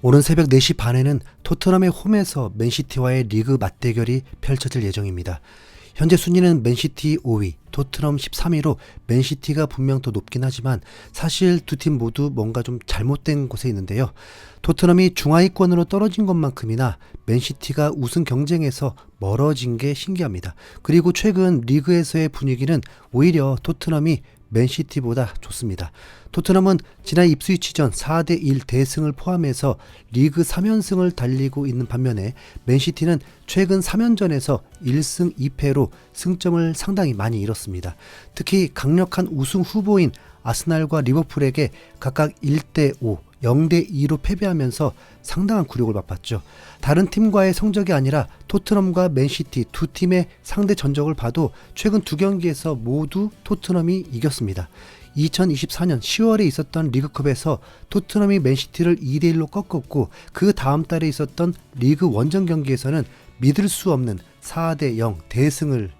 오는 새벽 4시 반에는 토트넘의 홈에서 맨시티와의 리그 맞대결이 펼쳐질 예정입니다. 현재 순위는 맨시티 5위, 토트넘 13위로 맨시티가 분명 더 높긴 하지만 사실 두 팀 모두 뭔가 좀 잘못된 곳에 있는데요. 토트넘이 중하위권으로 떨어진 것만큼이나 맨시티가 우승 경쟁에서 멀어진 게 신기합니다. 그리고 최근 리그에서의 분위기는 오히려 토트넘이 맨시티보다 좋습니다. 토트넘은 지난 입스위치전 4대1 대승을 포함해서 리그 3연승을 달리고 있는 반면에 맨시티는 최근 3연전에서 1승 2패로 승점을 상당히 많이 잃었습니다. 특히 강력한 우승 후보인 아스날과 리버풀에게 각각 1대5, 0대2로 패배하면서 상당한 굴욕을 맛봤죠. 다른 팀과의 성적이 아니라 토트넘과 맨시티 두 팀의 상대 전적을 봐도 최근 두 경기에서 모두 토트넘이 이겼습니다. 2024년 10월에 있었던 리그컵에서 토트넘이 맨시티를 2대1로 꺾었고 그 다음 달에 있었던 리그 원정 경기에서는 믿을 수 없는 4대0 대승을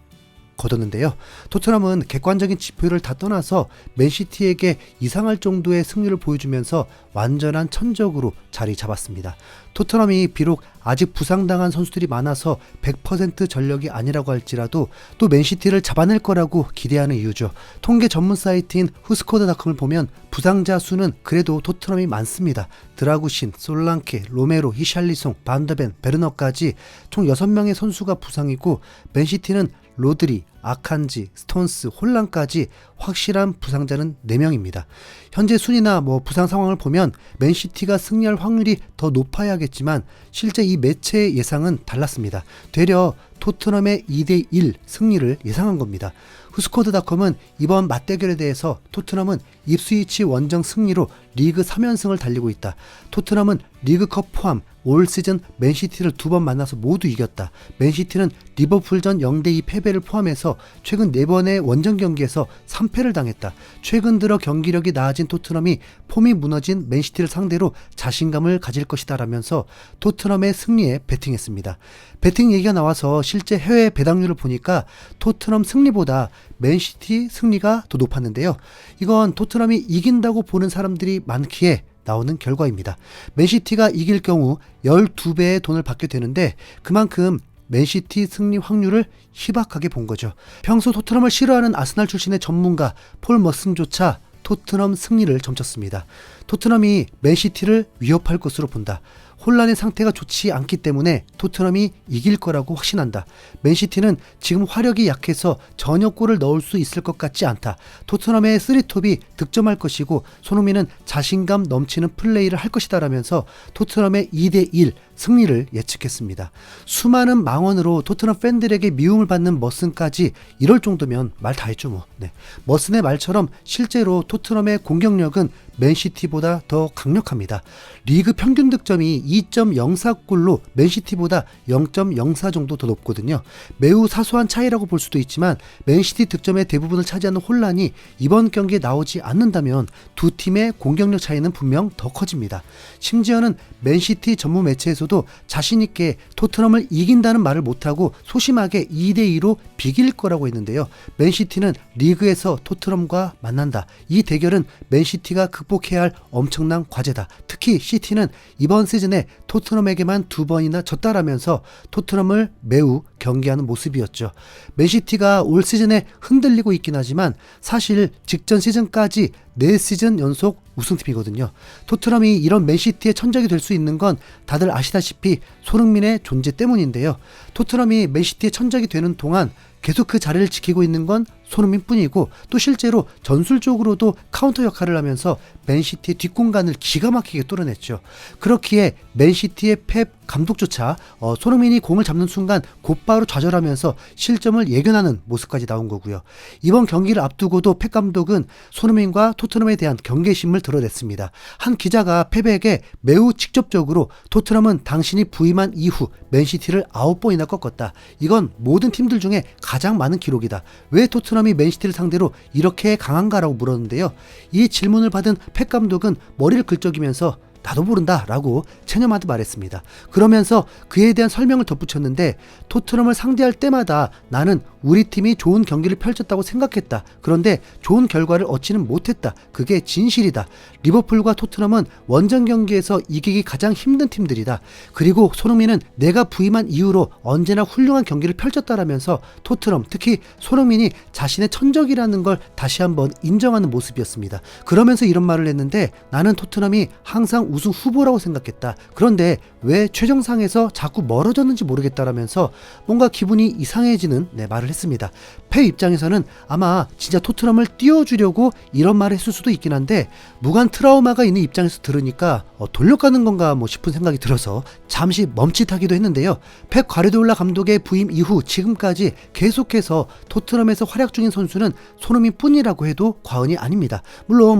거뒀는데요. 토트넘은 객관적인 지표를 다 떠나서 맨시티에게 이상할 정도의 승리를 보여주면서 완전한 천적으로 자리 잡았습니다. 토트넘이 비록 아직 부상당한 선수들이 많아서 100% 전력이 아니라고 할지라도 또 맨시티를 잡아낼 거라고 기대하는 이유죠. 통계 전문 사이트인 후스코드닷컴을 보면 부상자 수는 그래도 토트넘이 많습니다. 드라구신, 솔랑케, 로메로, 히샬리송, 반더벤, 베르너까지 총 6명의 선수가 부상이고 맨시티는 로드리, 아칸지, 스톤스, 홀란까지 확실한 부상자는 4명입니다. 현재 순위나 부상 상황을 보면 맨시티가 승리할 확률이 더 높아야겠지만 실제 이 매체의 예상은 달랐습니다. 되려 토트넘의 2대1 승리를 예상한 겁니다. 후스코드닷컴은 이번 맞대결에 대해서 토트넘은 입스위치 원정 승리로 리그 3연승을 달리고 있다. 토트넘은 리그컵 포함 올 시즌 맨시티를 2번 만나서 모두 이겼다. 맨시티는 리버풀전 0대2 패배를 포함해서 최근 4번의 원정 경기에서 3패를 당했다. 최근 들어 경기력이 나아진 토트넘이 폼이 무너진 맨시티를 상대로 자신감을 가질 것이다 라면서 토트넘의 승리에 베팅했습니다. 베팅 얘기가 나와서 실제 해외 배당률을 보니까 토트넘 승리보다 맨시티 승리가 더 높았는데요. 이건 토트넘이 이긴다고 보는 사람들이 많기에 나오는 결과입니다. 맨시티가 이길 경우 12배의 돈을 받게 되는데 그만큼 맨시티 승리 확률을 희박하게 본 거죠. 평소 토트넘을 싫어하는 아스날 출신의 전문가 폴 머슨조차 토트넘 승리를 점쳤습니다. 토트넘이 맨시티를 위협할 것으로 본다. 혼란의 상태가 좋지 않기 때문에 토트넘이 이길 거라고 확신한다. 맨시티는 지금 화력이 약해서 전혀 골을 넣을 수 있을 것 같지 않다. 토트넘의 3톱이 득점할 것이고 손흥민은 자신감 넘치는 플레이를 할 것이다 라면서 토트넘의 2대1 승리를 예측했습니다. 수많은 망언으로 토트넘 팬들에게 미움을 받는 머슨까지 이럴 정도면 말 다 했죠 뭐. 머슨의 말처럼 실제로 토트넘의 공격력은 맨시티보다 더 강력합니다. 리그 평균 득점이 2.04골로 맨시티보다 0.04 정도 더 높거든요. 매우 사소한 차이라고 볼 수도 있지만 맨시티 득점의 대부분을 차지하는 혼란이 이번 경기에 나오지 않는다면 두 팀의 공격력 차이는 분명 더 커집니다. 심지어는 맨시티 전문 매체에서도 자신있게 토트넘을 이긴다는 말을 못하고 소심하게 2대2로 비길 거라고 했는데요. 맨시티는 리그에서 토트넘과 만난다. 이 대결은 맨시티가 극복해야 할 엄청난 과제다. 특히 시티는 이번 시즌에 토트넘에게만 2번이나 졌다라면서 토트넘을 매우 경계하는 모습이었죠. 맨시티가 올 시즌에 흔들리고 있긴 하지만 사실 직전 시즌까지 4시즌 연속 우승팀이거든요. 토트넘이 이런 맨시티의 천적이 될 수 있는 건 다들 아시다시피 손흥민의 존재 때문인데요. 토트넘이 맨시티의 천적이 되는 동안 계속 그 자리를 지키고 있는 건 손흥민 뿐이고 또 실제로 전술적으로도 카운터 역할을 하면서 맨시티의 뒷공간을 기가 막히게 뚫어냈죠. 그렇기에 맨시티의 펩 감독조차 손흥민이 공을 잡는 순간 곧바로 좌절하면서 실점을 예견하는 모습까지 나온 거고요. 이번 경기를 앞두고도 펩 감독은 손흥민과 토트넘에 대한 경계심을 드러냈습니다. 한 기자가 펩에게 매우 직접적으로 토트넘은 당신이 부임한 이후 맨시티를 9번이나 꺾었다. 이건 모든 팀들 중에 가장 많은 기록이다. 왜 토트넘이 맨시티를 상대로 이렇게 강한가라고 물었는데요. 이 질문을 받은 펩 감독은 머리를 긁적이면서 나도 모른다 라고 체념하듯 말했습니다. 그러면서 그에 대한 설명을 덧붙였는데 토트넘을 상대할 때마다 나는 우리 팀이 좋은 경기를 펼쳤다고 생각했다. 그런데 좋은 결과를 얻지는 못했다. 그게 진실이다. 리버풀과 토트넘은 원정 경기에서 이기기 가장 힘든 팀들이다. 그리고 손흥민은 내가 부임한 이후로 언제나 훌륭한 경기를 펼쳤다라면서 토트넘, 특히 손흥민이 자신의 천적이라는 걸 다시 한번 인정하는 모습이었습니다. 그러면서 이런 말을 했는데 나는 토트넘이 항상 우승 후보라고 생각했다. 그런데 왜 최정상에서 자꾸 멀어졌는지 모르겠다라면서 뭔가 기분이 이상해지는 말을 했습니다. 펩 입장에서는 아마 진짜 토트넘을 띄워주려고 이런 말을 했을 수도 있긴 한데 무관 트라우마가 있는 입장에서 들으니까 돌려가는 건가 싶은 생각이 들어서 잠시 멈칫하기도 했는데요. 펩 과르디올라 감독의 부임 이후 지금까지 계속해서 토트넘에서 활약 중인 선수는 손흥민 뿐이라고 해도 과언이 아닙니다. 물론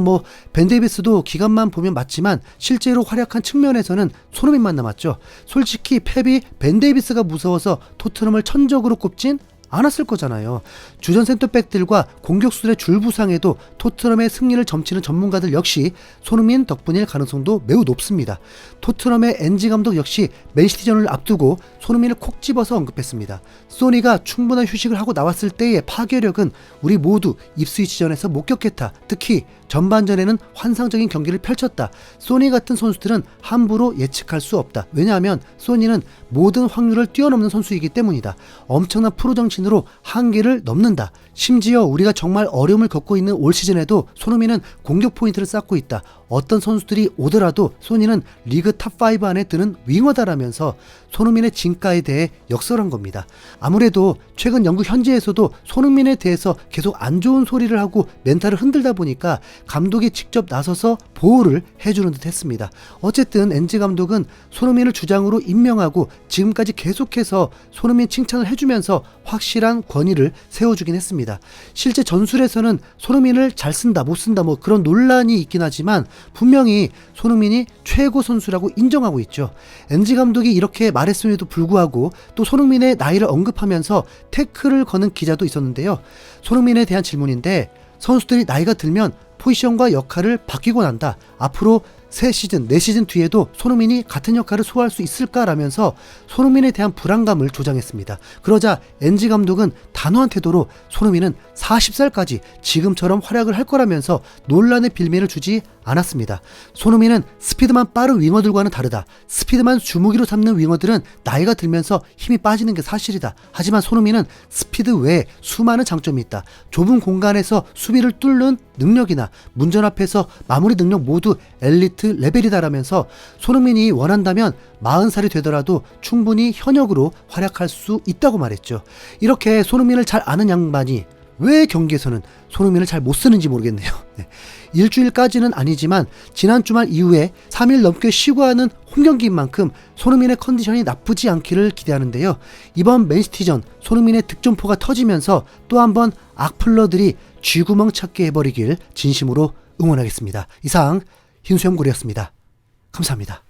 벤 데이비스도 기간만 보면 맞지만 실제로 활약한 측면에서는 손흥민만 남았죠. 솔직히 펩이 벤 데이비스가 무서워서 토트넘을 천적으로 꼽진 않았을 거잖아요. 주전 센터백들과 공격수들의 줄부상에도 토트넘의 승리를 점치는 전문가들 역시 손흥민 덕분일 가능성도 매우 높습니다. 토트넘의 엔지 감독 역시 맨시티전을 앞두고 손흥민을 콕 집어서 언급했습니다. 소니가 충분한 휴식을 하고 나왔을 때의 파괴력은 우리 모두 입스위치전에서 목격했다. 특히 전반전에는 환상적인 경기를 펼쳤다. 소니 같은 선수들은 함부로 예측할 수 없다. 왜냐하면 소니는 모든 확률을 뛰어넘는 선수이기 때문이다. 엄청난 프로 정신으로 한계를 넘는다. 심지어 우리가 정말 어려움을 겪고 있는 올 시즌에도 손흥민은 공격 포인트를 쌓고 있다. 어떤 선수들이 오더라도 소니는 리그 탑5 안에 드는 윙어다라면서 손흥민의 진가에 대해 역설한 겁니다. 아무래도 최근 영국 현지에서도 손흥민에 대해서 계속 안 좋은 소리를 하고 멘탈을 흔들다 보니까 감독이 직접 나서서 보호를 해주는 듯 했습니다. 어쨌든 엔지 감독은 손흥민을 주장으로 임명하고 지금까지 계속해서 손흥민 칭찬을 해주면서 확실한 권위를 세워주긴 했습니다. 실제 전술에서는 손흥민을 잘 쓴다 못 쓴다 그런 논란이 있긴 하지만 분명히 손흥민이 최고 선수라고 인정하고 있죠. 엔지 감독이 이렇게 말했음에도 불구하고 또 손흥민의 나이를 언급하면서 태클을 거는 기자도 있었는데요. 손흥민에 대한 질문인데 선수들이 나이가 들면 포지션과 역할을 바뀌고 난다. 앞으로 3시즌, 4시즌 뒤에도 손흥민이 같은 역할을 소화할 수 있을까라면서 손흥민에 대한 불안감을 조장했습니다. 그러자 엔지 감독은 단호한 태도로 손흥민은 40살까지 지금처럼 활약을 할 거라면서 논란의 빌미를 주지 않았습니다. 손흥민은 스피드만 빠른 윙어들과는 다르다. 스피드만 주무기로 삼는 윙어들은 나이가 들면서 힘이 빠지는 게 사실이다. 하지만 손흥민은 스피드 외에 수많은 장점이 있다. 좁은 공간에서 수비를 뚫는 능력이나 문전 앞에서 마무리 능력 모두 엘리트 레벨이다라면서 손흥민이 원한다면 40살이 되더라도 충분히 현역으로 활약할 수 있다고 말했죠. 이렇게 손흥민을 잘 아는 양반이 왜 경기에서는 손흥민을 잘 못 쓰는지 모르겠네요. 일주일까지는 아니지만 지난 주말 이후에 3일 넘게 쉬고 하는 홈경기인 만큼 손흥민의 컨디션이 나쁘지 않기를 기대하는데요. 이번 맨시티전 손흥민의 득점포가 터지면서 또 한번 악플러들이 쥐구멍 찾게 해버리길 진심으로 응원하겠습니다. 이상 흰수염고리였습니다. 감사합니다.